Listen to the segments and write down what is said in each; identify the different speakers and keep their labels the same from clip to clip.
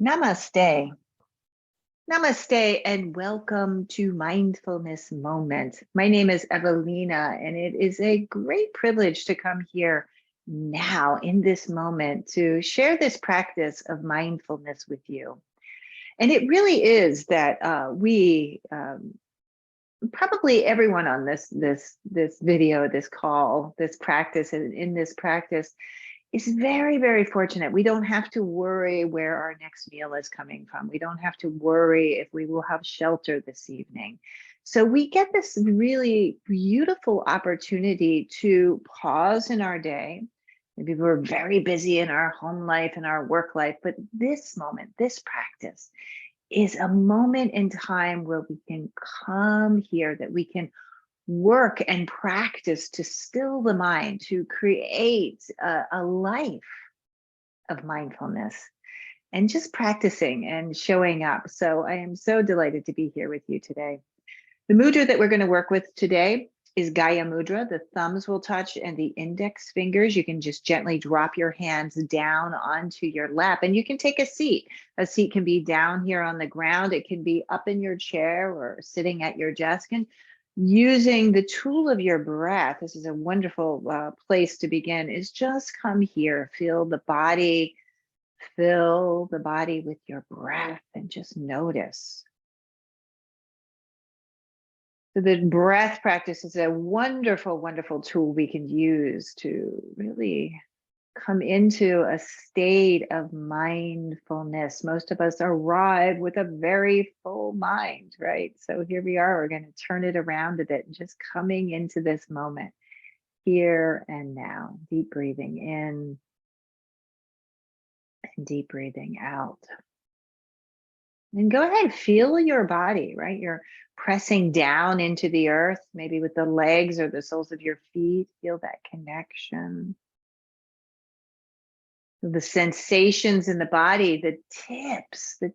Speaker 1: Namaste. Namaste and welcome to Mindfulness Moment. My name is Evalena, and it is a great privilege to come here now in this moment to share this practice of mindfulness with you. And it really is that we probably everyone on this video, this call, this practice, and in this practice is very, very fortunate. We don't have to worry where our next meal is coming from. We don't have to worry if we will have shelter this evening. So we get this really beautiful opportunity to pause in our day. Maybe we're very busy in our home life and our work life, but this moment, this practice is a moment in time where we can come here, that we can work and practice to still the mind, to create a life of mindfulness, and just practicing and showing up. So I am so delighted to be here with you today. The mudra that we're going to work with today is Gaya Mudra. The thumbs will touch and the index fingers. You can just gently drop your hands down onto your lap, and you can take a seat. A seat can be down here on the ground. It can be up in your chair or sitting at your desk. And using the tool of your breath, this is a wonderful place to begin, is just come here, feel the body with your breath, and just notice. So the breath practice is a wonderful, wonderful tool we can use to really come into a state of mindfulness. Most of us arrive with a very full mind, right? So here we are, we're going to turn it around a bit and just coming into this moment, here and now. Deep breathing in and deep breathing out. And go ahead, feel your body, right? You're pressing down into the earth, maybe with the legs or the soles of your feet. Feel that connection. The sensations in the body, the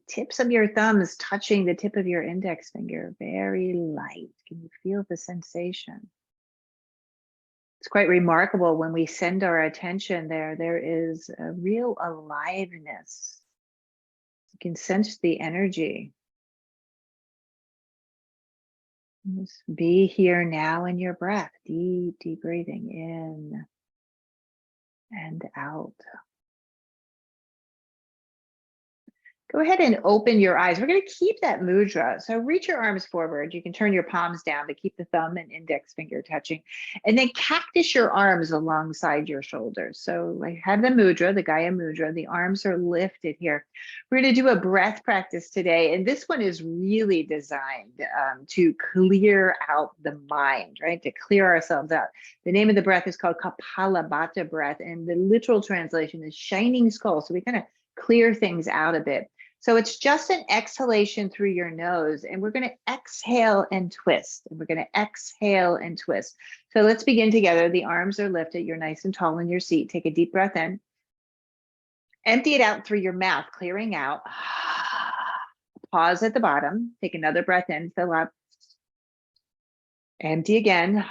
Speaker 1: tips of your thumbs touching the tip of your index finger, very light. Can you feel the sensation? It's quite remarkable when we send our attention there is a real aliveness. You can sense the energy. Just be here now in your breath, deep, deep breathing in and out. Go ahead and open your eyes. We're going to keep that mudra. So reach your arms forward. You can turn your palms down to keep the thumb and index finger touching. And then cactus your arms alongside your shoulders. So I have the mudra, the Gaya Mudra. The arms are lifted here. We're going to do a breath practice today. And this one is really designed to clear out the mind, right? To clear ourselves out. The name of the breath is called Kapalabhati breath. And the literal translation is shining skull. So we kind of clear things out a bit. So it's just an exhalation through your nose, and we're going to exhale and twist, and we're going to exhale and twist. So let's begin together. The arms are lifted. You're nice and tall in your seat. Take a deep breath in. Empty it out through your mouth, clearing out. Pause at the bottom. Take another breath in, fill up. Empty again.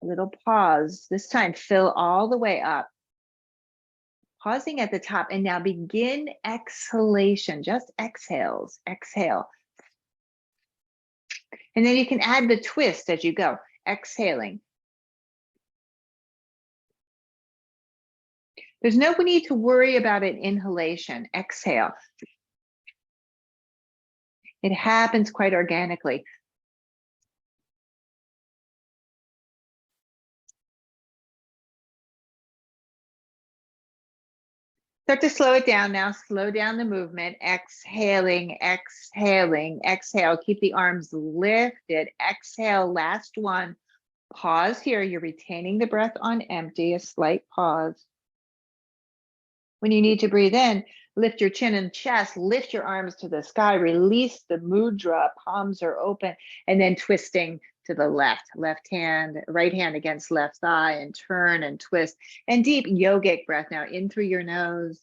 Speaker 1: A little pause. This time, fill all the way up. Pausing at the top, and now begin exhalation, just exhales, exhale. And then you can add the twist as you go, exhaling. There's no need to worry about an inhalation, exhale. It happens quite organically. Start to slow it down now. Slow down the movement. Exhaling, exhaling, exhale. Keep the arms lifted. Exhale, last one. Pause here. You're retaining the breath on empty, a slight pause. When you need to breathe in, lift your chin and chest, lift your arms to the sky, release the mudra, palms are open, and then twisting to the left hand, right hand against left thigh, and turn and twist. And deep yogic breath now, in through your nose,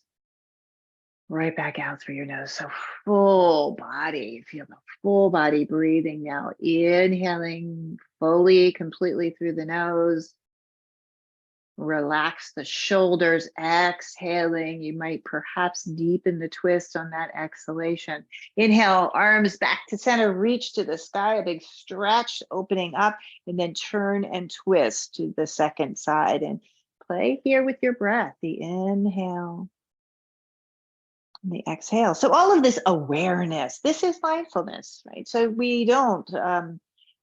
Speaker 1: right back out through your nose. So full body, feel the full body breathing now. Inhaling fully, completely through the nose. Relax the shoulders, exhaling. You might perhaps deepen the twist on that exhalation. Inhale, arms back to center, reach to the sky, a big stretch, opening up, and then turn and twist to the second side. And play here with your breath, the inhale and the exhale. So all of this awareness, this is mindfulness, right? So we don't,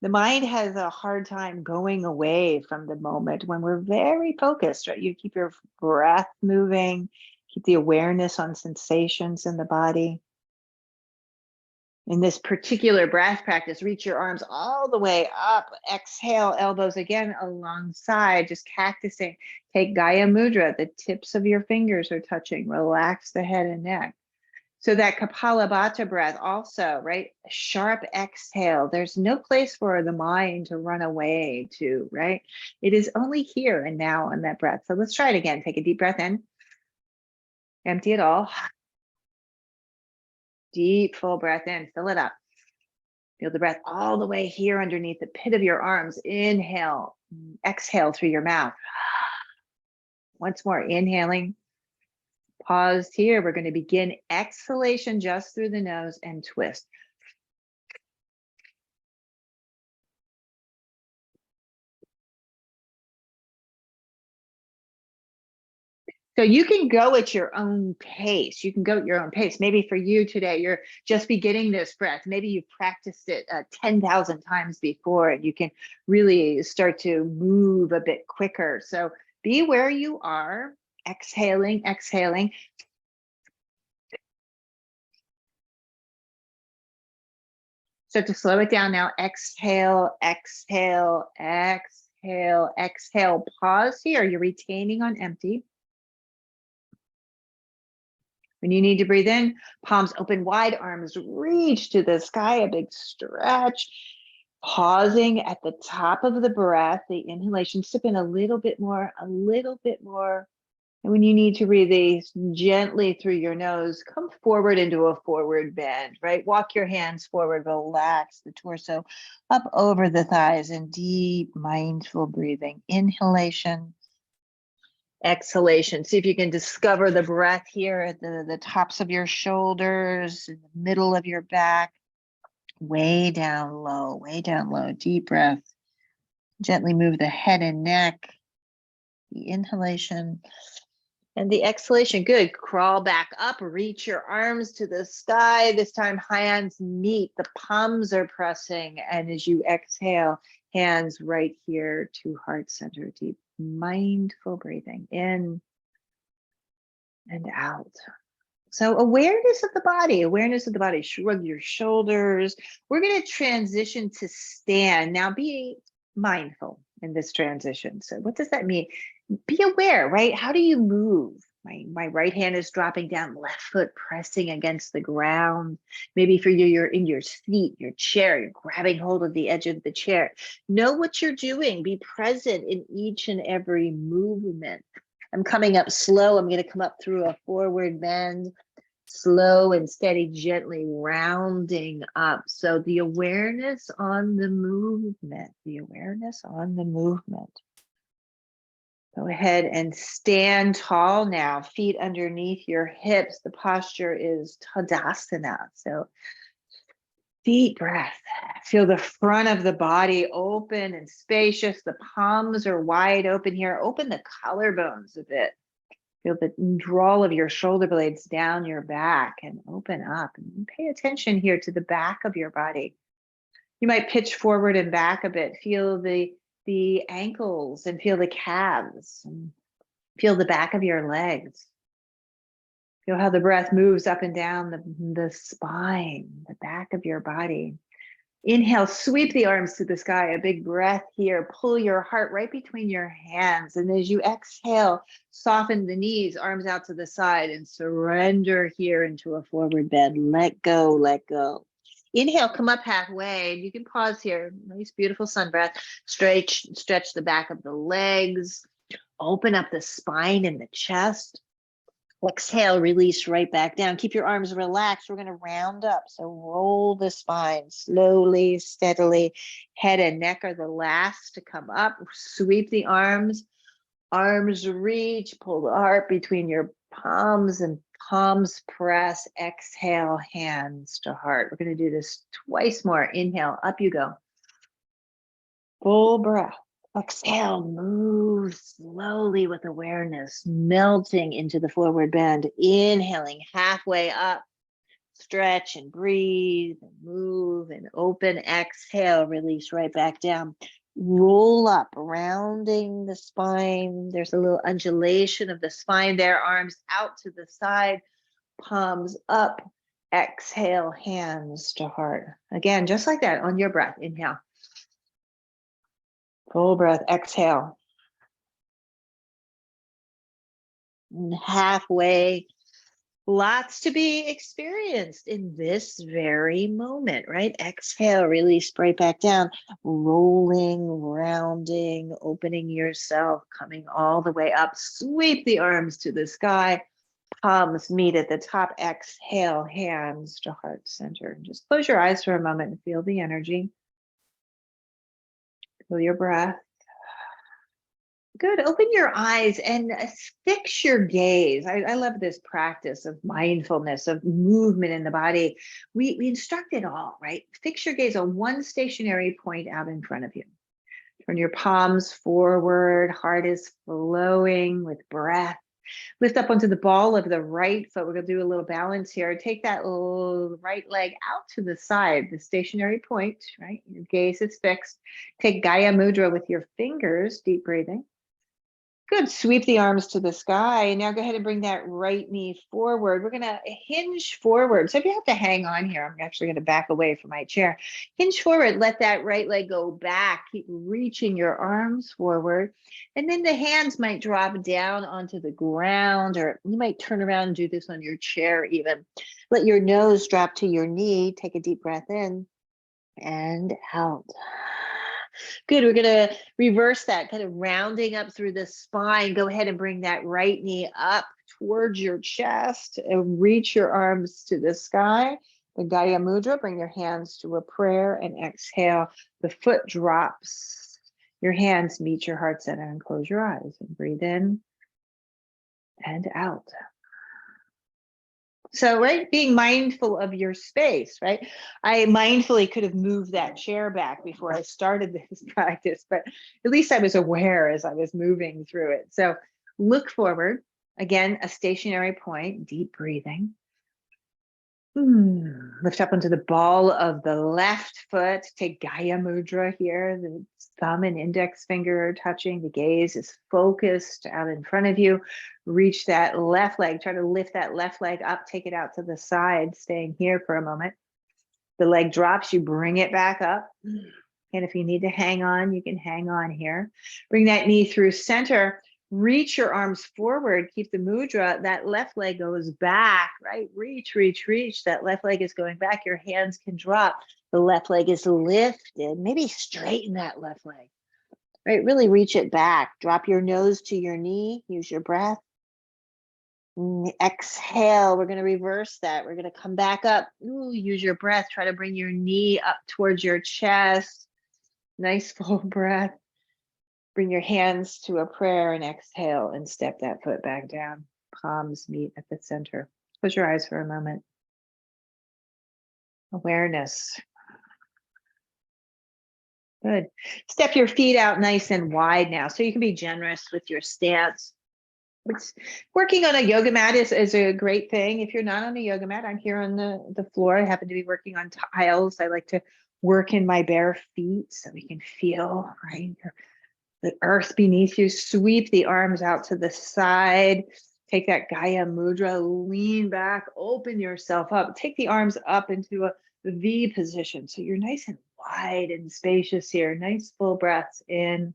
Speaker 1: the mind has a hard time going away from the moment when we're very focused, right? You keep your breath moving, keep the awareness on sensations in the body. In this particular breath practice, reach your arms all the way up, exhale, elbows again alongside, just cactusing. Take Gaya Mudra, the tips of your fingers are touching, relax the head and neck. So that Kapalabhati breath also, right? Sharp exhale. There's no place for the mind to run away to, right? It is only here and now in that breath. So let's try it again. Take a deep breath in. Empty it all. Deep, full breath in. Fill it up. Feel the breath all the way here underneath the pit of your arms. Inhale. Exhale through your mouth. Once more, inhaling. Pause here. We're going to begin exhalation just through the nose and twist. So you can go at your own pace. You can go at your own pace. Maybe for you today, you're just beginning this breath. Maybe you've practiced it 10,000 times before, and you can really start to move a bit quicker. So be where you are, exhaling, exhaling. So to slow it down now, exhale, exhale, exhale, exhale. Pause here. You're retaining on empty. When you need to breathe in, palms open wide, arms reach to the sky, a big stretch. Pausing at the top of the breath, the inhalation, sip in a little bit more, a little bit more. And when you need to release gently through your nose, come forward into a forward bend, right? Walk your hands forward, relax the torso up over the thighs, and deep mindful breathing. Inhalation, exhalation. See if you can discover the breath here at the tops of your shoulders, in the middle of your back, way down low, deep breath. Gently move the head and neck, the inhalation and the exhalation. Good. Crawl back up, reach your arms to the sky. This time hands meet, the palms are pressing. And as you exhale, hands right here to heart center. Deep mindful breathing in and out. So awareness of the body, shrug your shoulders. We're going to transition to stand. Now be mindful in this transition. So what does that mean? Be aware, right? How do you move? My right hand is dropping down, left foot pressing against the ground. Maybe for you, you're in your seat, your chair, you're grabbing hold of the edge of the chair. Know what you're doing. Be present in each and every movement. I'm coming up slow. I'm going to come up through a forward bend, slow and steady, gently rounding up. So the awareness on the movement, Go ahead and stand tall now, feet underneath your hips. The posture is Tadasana. So deep breath. Feel the front of the body open and spacious. The palms are wide open here. Open the collarbones a bit. Feel the drawl of your shoulder blades down your back and open up. And pay attention here to the back of your body. You might pitch forward and back a bit. Feel the ankles and feel the calves. And feel the back of your legs. Feel how the breath moves up and down the spine, the back of your body. Inhale, sweep the arms to the sky, a big breath here. Pull your heart right between your hands. And as you exhale, soften the knees, arms out to the side, and surrender here into a forward bend. Let go, let go. Inhale, come up halfway. You can pause here. Nice, beautiful sun breath. Stretch the back of the legs. Open up the spine and the chest. Exhale, release right back down. Keep your arms relaxed. We're going to round up. So roll the spine slowly, steadily. Head and neck are the last to come up. Sweep the arms. Arms reach, pull the heart between your palms and palms press. Exhale, hands to heart. We're going to do this twice more. Inhale, up you go. Full breath. Exhale, move slowly with awareness, melting into the forward bend. Inhaling halfway up. Stretch and breathe and move and open. Exhale, release right back down. Roll up, rounding the spine. There's a little undulation of the spine there. Arms out to the side, palms up. Exhale, hands to heart. Again, just like that on your breath. Inhale. Full breath. Exhale. And halfway. Lots to be experienced in this very moment, right? Exhale, release right back down, rolling, rounding, opening yourself, coming all the way up. Sweep the arms to the sky, palms meet at the top. Exhale, hands to heart center. Just close your eyes for a moment and feel the energy. Feel your breath. Good. Open your eyes and fix your gaze. I love this practice of mindfulness, of movement in the body. We instruct it all, right? Fix your gaze on one stationary point out in front of you. Turn your palms forward. Heart is flowing with breath. Lift up onto the ball of the right foot. We're going to do a little balance here. Take that right leg out to the side, the stationary point, right? Your gaze is fixed. Take Gaya Mudra with your fingers, deep breathing. Good. Sweep the arms to the sky. Now go ahead and bring that right knee forward. We're going to hinge forward. So if you have to hang on here, I'm actually going to back away from my chair. Hinge forward. Let that right leg go back. Keep reaching your arms forward. And then the hands might drop down onto the ground, or you might turn around and do this on your chair even. Let your nose drop to your knee. Take a deep breath in and out. Good. We're going to reverse that, kind of rounding up through the spine. Go ahead and bring that right knee up towards your chest and reach your arms to the sky. The Gaya Mudra, bring your hands to a prayer and exhale. The foot drops. Your hands meet your heart center and close your eyes and breathe in and out. So, right, being mindful of your space, right? I mindfully could have moved that chair back before I started this practice, but at least I was aware as I was moving through it. So look forward, again, a stationary point, deep breathing. Lift up onto the ball of the left foot. Take Gaya Mudra here. The thumb and index finger are touching. The gaze is focused out in front of you. Reach that left leg. Try to lift that left leg up. Take it out to the side, staying here for a moment. The leg drops. You bring it back up. And if you need to hang on, you can hang on here. Bring that knee through center. Reach your arms forward, keep the mudra. That left leg goes back, right? Reach, reach, reach. That left leg is going back. Your hands can drop. The left leg is lifted. Maybe straighten that left leg, right? Really reach it back. Drop your nose to your knee. Use your breath. Exhale. We're going to reverse that. We're going to come back up. Ooh, use your breath. Try to bring your knee up towards your chest. Nice full breath. Bring your hands to a prayer and exhale and step that foot back down. Palms meet at the center. Close your eyes for a moment. Awareness. Good. Step your feet out nice and wide now, so you can be generous with your stance. Working on a yoga mat is a great thing. If you're not on a yoga mat, I'm here on the floor. I happen to be working on tiles. I like to work in my bare feet so we can feel, right? The earth beneath you. Sweep the arms out to the side. Take that Gaya Mudra, lean back, open yourself up. Take the arms up into a V position. So you're nice and wide and spacious here. Nice full breaths in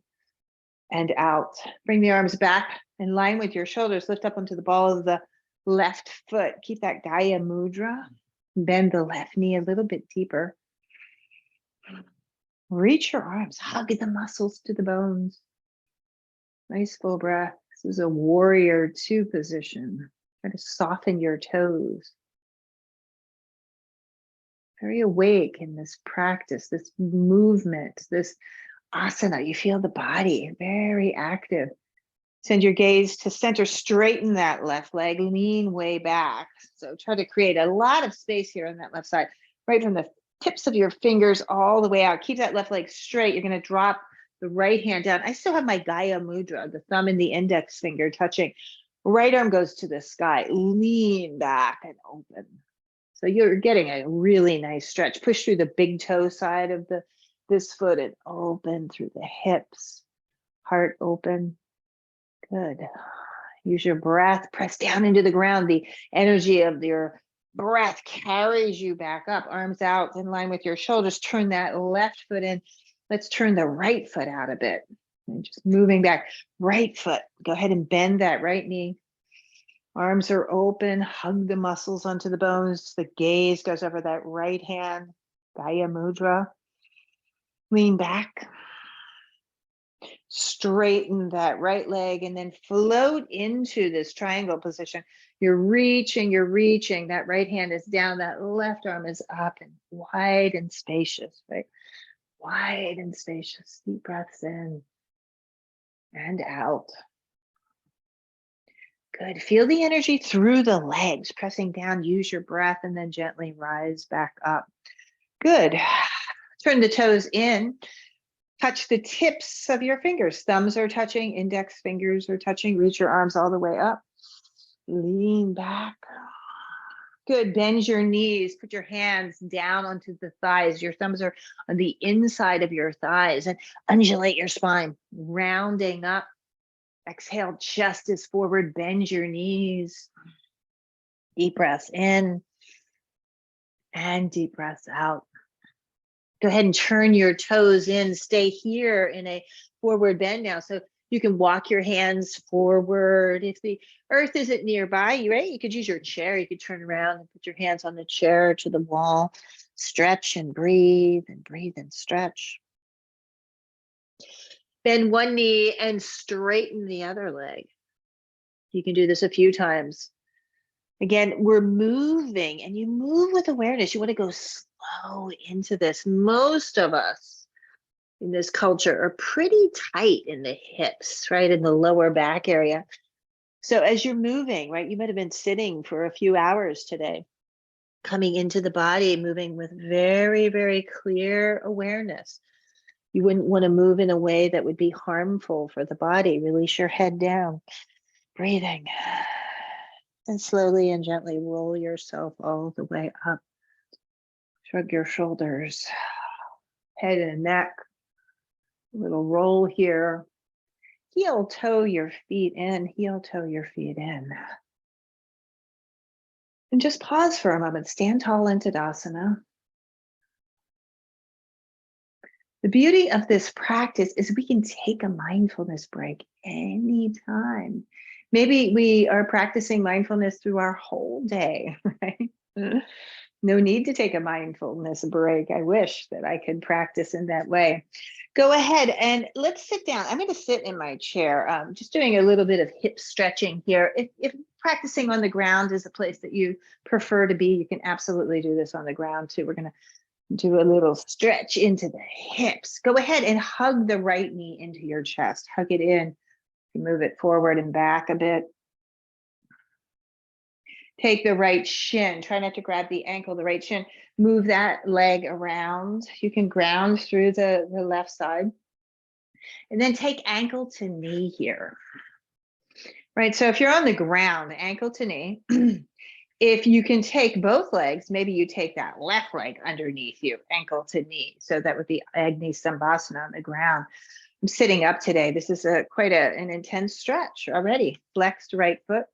Speaker 1: and out. Bring the arms back in line with your shoulders. Lift up onto the ball of the left foot. Keep that Gaya Mudra. Bend the left knee a little bit deeper. Reach your arms, hug the muscles to the bones. Nice full breath. This is a warrior two position. Try to soften your toes. Very awake in this practice, this movement, this asana. You feel the body very active. Send your gaze to center, straighten that left leg, lean way back. So try to create a lot of space here on that left side, right from the tips of your fingers all the way out. Keep that left leg straight. You're going to drop the right hand down. I still have my Gaya Mudra, the thumb and the index finger touching. Right arm goes to the sky. Lean back and open. So you're getting a really nice stretch. Push through the big toe side of this foot and open through the hips. Heart open. Good. Use your breath, press down into the ground. The energy of your breath carries you back up, arms out in line with your shoulders. Turn that left foot in. Let's turn the right foot out a bit. And just moving back. Right foot. Go ahead and bend that right knee. Arms are open. Hug the muscles onto the bones. The gaze goes over that right hand. Gaya Mudra. Lean back. Straighten that right leg and then float into this triangle position. You're reaching. That right hand is down, that left arm is up and wide and spacious, right? Wide and spacious. Deep breaths in and out. Good. Feel the energy through the legs, pressing down. Use your breath and then gently rise back up. Good. Turn the toes in. Touch the tips of your fingers. Thumbs are touching, index fingers are touching. Reach your arms all the way up. Lean back. Good. Bend your knees. Put your hands down onto the thighs. Your thumbs are on the inside of your thighs and undulate your spine, rounding up. Exhale, chest is forward. Bend your knees. Deep breaths in and deep breaths out. Go ahead and turn your toes in. Stay here in a forward bend now. So you can walk your hands forward. If the earth isn't nearby, right? You could use your chair. You could turn around and put your hands on the chair or to the wall. Stretch and breathe and stretch. Bend one knee and straighten the other leg. You can do this a few times. Again, we're moving and you move with awareness. You want to go slow into this. Most of us in this culture are pretty tight in the hips, right? In the lower back area. So as you're moving, right, you might have been sitting for a few hours today, coming into the body, moving with very, very clear awareness. You wouldn't want to move in a way that would be harmful for the body. Release your head down, breathing. And slowly and gently roll yourself all the way up. Shrug your shoulders, head and neck. A little roll here. Heel toe your feet in, heel toe your feet in. And just pause for a moment. Stand tall in Tadasana. The beauty of this practice is we can take a mindfulness break anytime. Maybe we are practicing mindfulness through our whole day, right? No need to take a mindfulness break. I wish that I could practice in that way. Go ahead and let's sit down. I'm going to sit in my chair, just doing a little bit of hip stretching here. If practicing on the ground is a place that you prefer to be, you can absolutely do this on the ground too. We're going to do a little stretch into the hips. Go ahead and hug the right knee into your chest. Hug it in. Move it forward and back a bit. Take the right shin. Try not to grab the ankle, the right shin. Move that leg around. You can ground through the left side. And then take ankle to knee here. Right, so if you're on the ground, ankle to knee, if you can take both legs, maybe you take that left leg underneath you, ankle to knee. So that would be Agni Sambhasana on the ground. I'm sitting up today. This is quite an intense stretch already. Flexed right foot.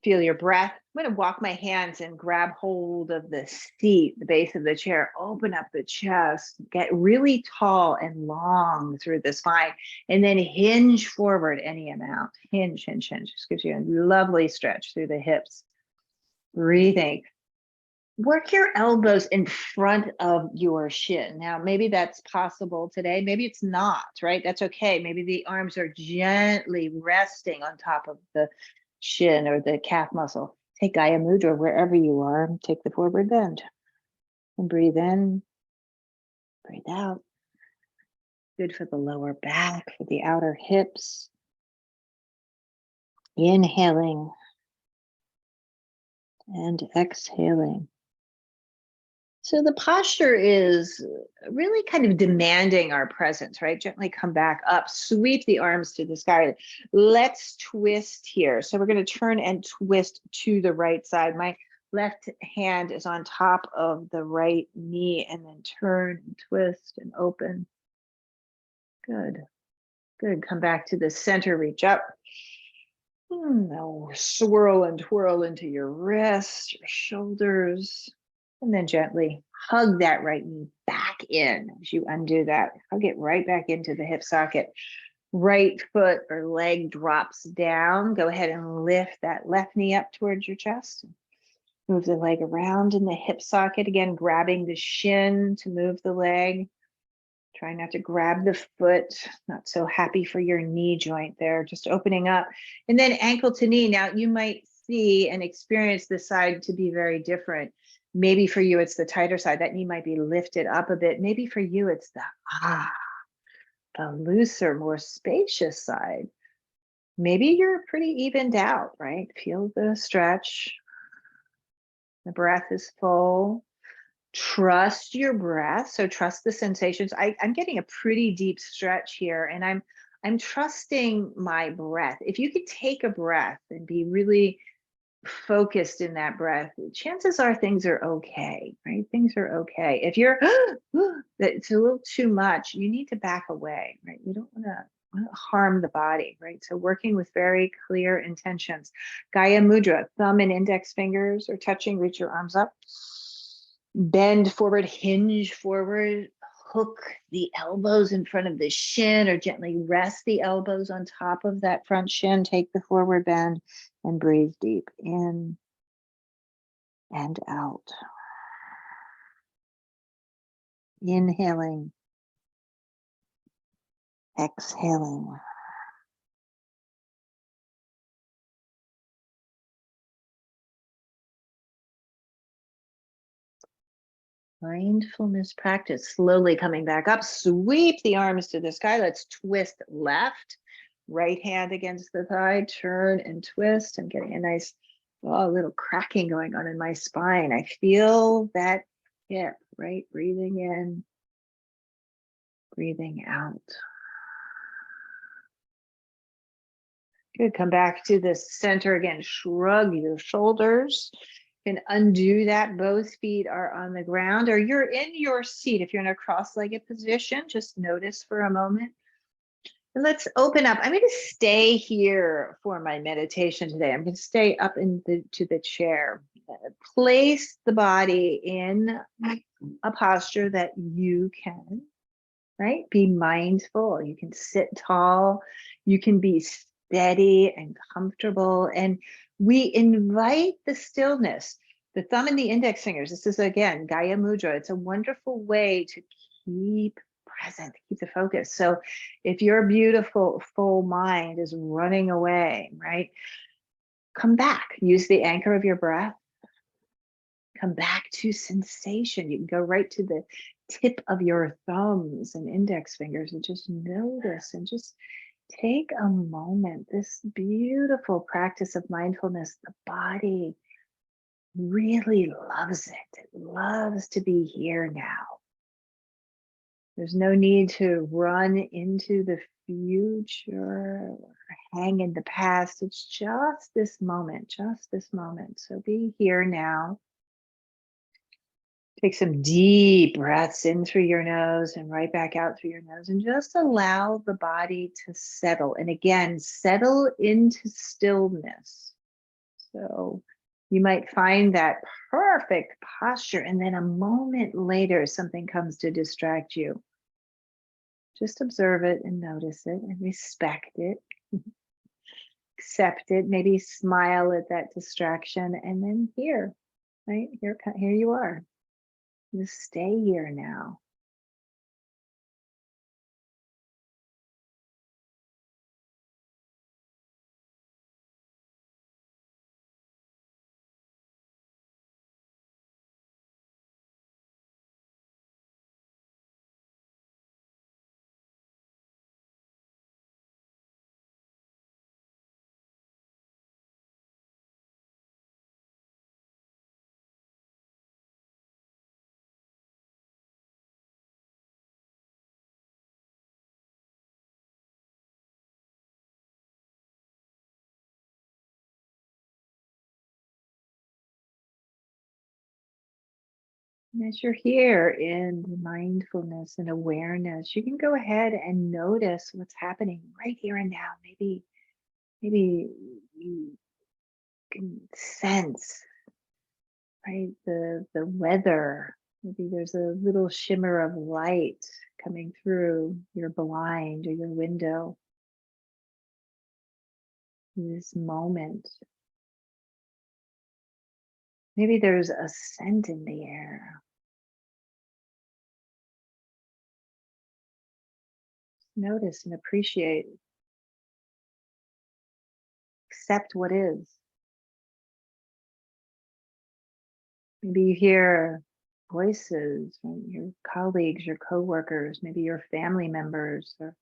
Speaker 1: Feel your breath. I'm going to walk my hands and grab hold of the seat, the base of the chair. Open up the chest. Get really tall and long through the spine. And then hinge forward any amount. Hinge, hinge, hinge. Just gives you a lovely stretch through the hips. Breathing. Work your elbows in front of your shin. Now, maybe that's possible today. Maybe it's not, right? That's okay. Maybe the arms are gently resting on top of the shin or the calf muscle. Take Gaya Mudra wherever you are. Take the forward bend. And breathe in, breathe out. Good for the lower back, for the outer hips. Inhaling and exhaling. So the posture is really kind of demanding our presence, right? Gently come back up, sweep the arms to the sky. Let's twist here. So we're going to turn and twist to the right side. My left hand is on top of the right knee, and then turn and twist and open. Good. Good. Come back to the center, reach up. Now swirl and twirl into your wrists, your shoulders, and then gently hug that right knee back in as you undo that. Hug it right back into the hip socket. Right foot or leg drops down. Go ahead and lift that left knee up towards your chest. Move the leg around in the hip socket. Again, grabbing the shin to move the leg. Try not to grab the foot. Not so happy for your knee joint there. Just opening up. And then ankle to knee. Now you might see and experience this side to be very different. Maybe for you, it's the tighter side. That knee might be lifted up a bit. Maybe for you, it's the looser, more spacious side. Maybe you're pretty evened out, right? Feel the stretch. The breath is full. Trust your breath. So trust the sensations. I'm getting a pretty deep stretch here, and I'm trusting my breath. If you could take a breath and be really focused in that breath, chances are things are okay, right? Things are okay. If you're that it's a little too much, you need to back away, right? You don't want to harm the body, right? So working with very clear intentions. Gaya Mudra, thumb and index fingers are touching, reach your arms up. Bend forward, hinge forward, hook the elbows in front of the shin, or gently rest the elbows on top of that front shin. Take the forward bend and breathe deep in and out. Inhaling, exhaling. Mindfulness practice. Slowly coming back up. Sweep the arms to the sky. Let's twist left. Right hand against the thigh. Turn and twist. I'm getting a nice little cracking going on in my spine. I feel that hip, right? Breathing in, breathing out. Good. Come back to the center again. Shrug your shoulders. Can undo that. Both feet are on the ground, or you're in your seat. If you're in a cross-legged position, just notice for a moment. And let's open up. I'm going to stay here for my meditation today. I'm going to stay up to the chair. Place the body in a posture that you can, right? Be mindful. You can sit tall. You can be steady and comfortable. And we invite the stillness. The thumb and the index fingers. This is, again, Gaya Mudra. It's a wonderful way to keep present, keep the focus. So if your beautiful full mind is running away, right? Come back. Use the anchor of your breath. Come back to sensation. You can go right to the tip of your thumbs and index fingers and just notice and just take a moment. This beautiful practice of mindfulness, the body really loves it. It loves to be here now. There's no need to run into the future or hang in the past. It's just this moment, just this moment. So be here now. Take some deep breaths in through your nose and right back out through your nose, and just allow the body to settle. And again, settle into stillness. So you might find that perfect posture, and then a moment later, something comes to distract you. Just observe it and notice it and respect it. Accept it, maybe smile at that distraction, and then here, right? Here you are. Just stay here now. And as you're here in mindfulness and awareness, you can go ahead and notice what's happening right here and now. Maybe you can sense, right, the weather. Maybe there's a little shimmer of light coming through your blind or your window in this moment. Maybe there's a scent in the air. Notice and appreciate, accept what is. Maybe you hear voices from your colleagues, your coworkers, maybe your family members are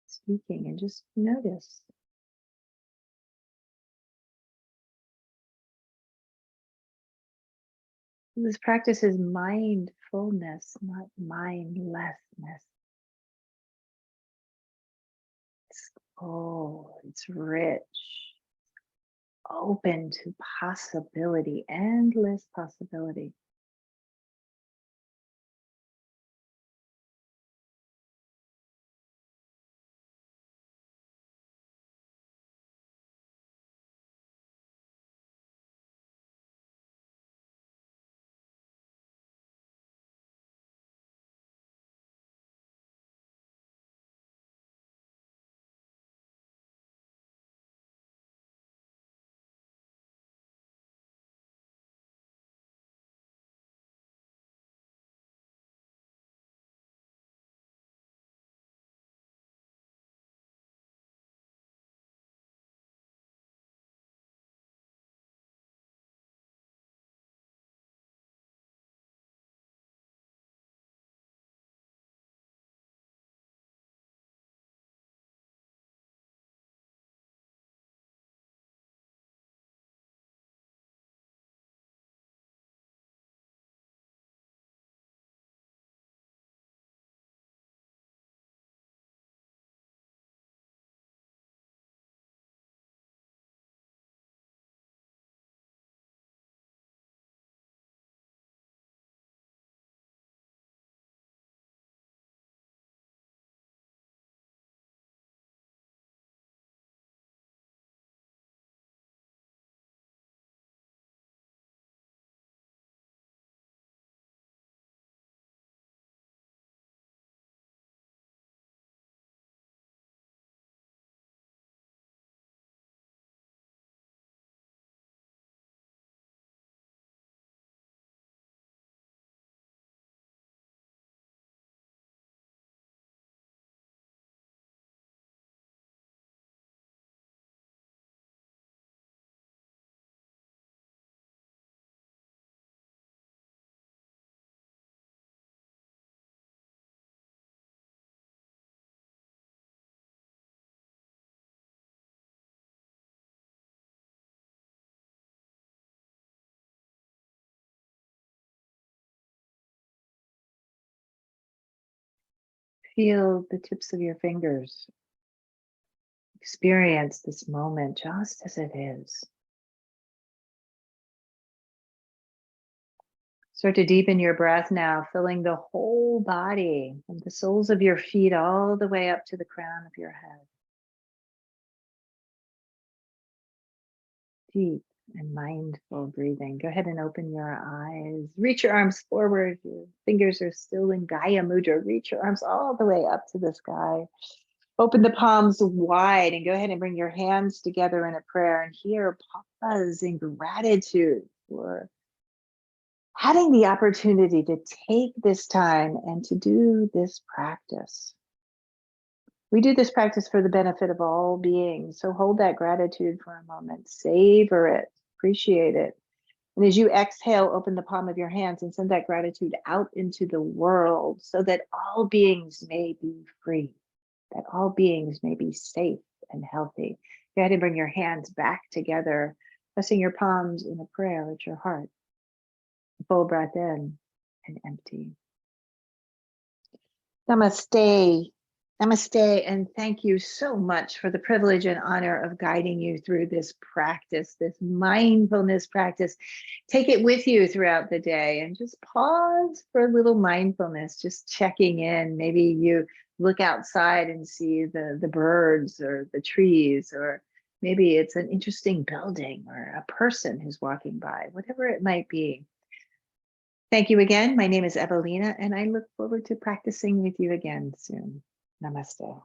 Speaker 1: speaking, and just notice. This practice is mindfulness, not mindlessness. It's rich, open to possibility, endless possibility. Feel the tips of your fingers. Experience this moment just as it is. Start to deepen your breath now, filling the whole body, from the soles of your feet all the way up to the crown of your head. Deep and mindful breathing. Go ahead and open your eyes. Reach your arms forward. Your fingers are still in Gaya Mudra. Reach your arms all the way up to the sky. Open the palms wide and go ahead and bring your hands together in a prayer. And here, pause in gratitude for having the opportunity to take this time and to do this practice. We do this practice for the benefit of all beings. So hold that gratitude for a moment, savor it, appreciate it. And as you exhale, open the palm of your hands and send that gratitude out into the world so that all beings may be free, that all beings may be safe and healthy. Go ahead and bring your hands back together, pressing your palms in a prayer at your heart. Full breath in and empty. Namaste Namaste, and thank you so much for the privilege and honor of guiding you through this practice, this mindfulness practice. Take it with you throughout the day and just pause for a little mindfulness, just checking in. Maybe you look outside and see the birds or the trees, or maybe it's an interesting building or a person who's walking by, whatever it might be. Thank you again. My name is Evalena, and I look forward to practicing with you again soon. Namaste.